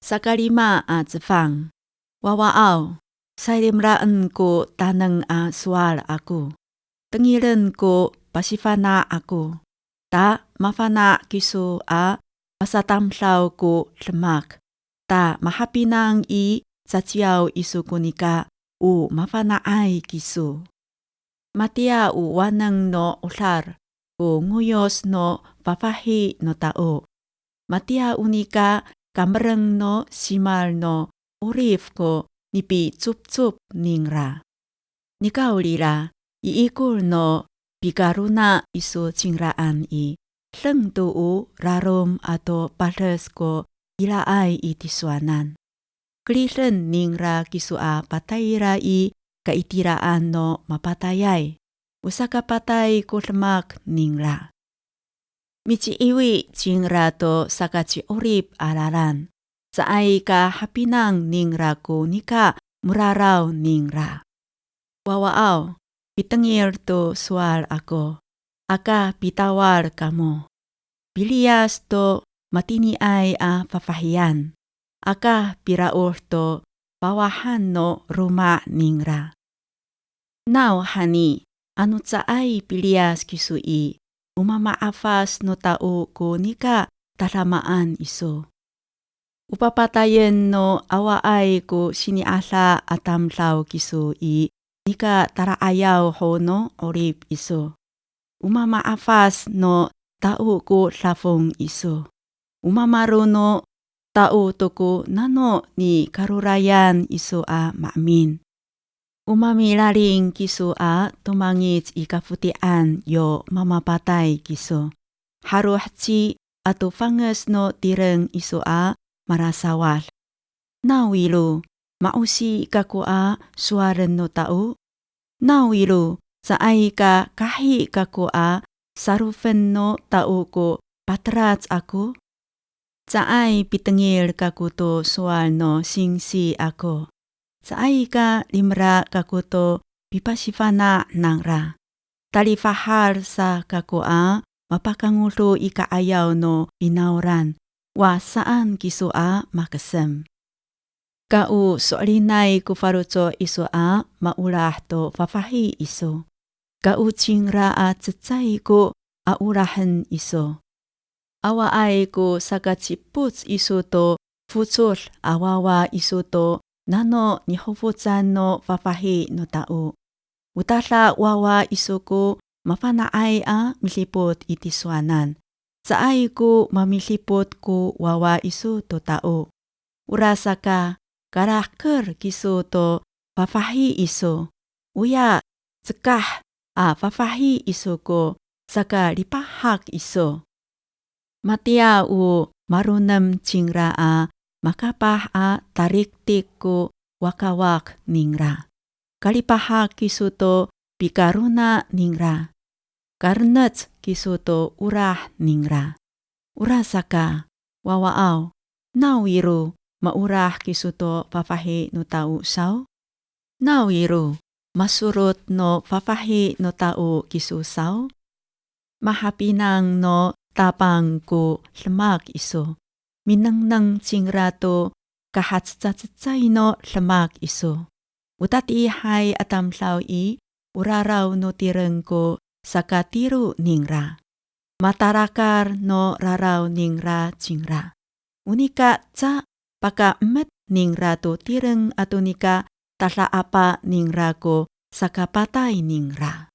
Sakalima a zefang. Wawaaw, sayrimraan ko tanang a sual ako. Tengiran ko pasifana ako. Ta mafana kiso a masatamslaw ko lemak. Ta mahapinang i satsiyaw iso kunika u mafanaay kiso. Matia u wanang no ular o nguyos no papahi no tao. Matia unika kamereng no simal no urif ko nipi tsup-tsup ningra. Nikaulira iikul no pikaruna iso cingraan i leng tuu rarom ato pales ko ilaay itiswanan. Klisen ningra kiso a patayra i kaitiraan no mapatayay. Usaka patay ko lemak ningra. Michi iwi cingra to sakaci urip alaran. Saay ka hapinang ningra ko nika muraraw ningra. Wawaaw, pitengir to sual ako. Aka pitawar kamo. Bilias to matini ay a papahiyan. Aka piraur to pawahan no ruma ningra. Now hani, anu saay pilias kisui. Umamaafas no tao ko nika talamaan iso. Upapatayen no awaay ko siniasa atamlaw kiso i nika taraayaw ho no orip iso. Umamaafas no tao ko lafong iso. Umamaro no tao to ko nano ni karurayan iso a maamin. Umamilaring kiso a tumangit ikafutian yo mamapatay kiso. Haruhci ato fanges no tireng iso a marasawal. Nawilo, mausi kako a suaren no tao. Nawilo, saay ka kahi kako a sarufen no tao ko patrats ako. Saay pitengil kako to sual no singsi ako. Saay ka limra kako to pipasifana nangra. Talifahar sa kako a mapakangulo ikaayaw no inauran. Wa saan kiso a makasem. Kau solinay kufaruto iso a maulah to fafahi iso. Kau cingra a tsetsay ko aurahan iso. Awaay ko sakatsiputs iso to futsol awawa iso to nano nihufutsan no fafahi no tao. Utala wawa iso ko mafanaay a milipot itiswanan. Saay ko mamilipot ko wawa iso to tao. Urasa ka karakter kiso to fafahi iso. Uya sekah a fafahi iso ko saka lipahak iso. Matia u marunam cingra a makapah a tariktik ko wakawak ningra. Kalipahak kiso to pikaruna ningra. Karnets kiso to urah ningra. Urasaka, wawaaw, nawiro, maurah kiso to papahi no tao saw? Nawiro, masurot no papahi no tao kiso saw? Mahapinang no tapang ko lemak iso. Minangnang cingra to kahatsatsay no lemak iso. Utatihay atamlaw i uraraw no tireng ko sakatiru ningra. Matarakar no raraw ningra cingra. Unika ca paka met ningra to tireng ato nika tala apa ningra ko sakapatay ningra.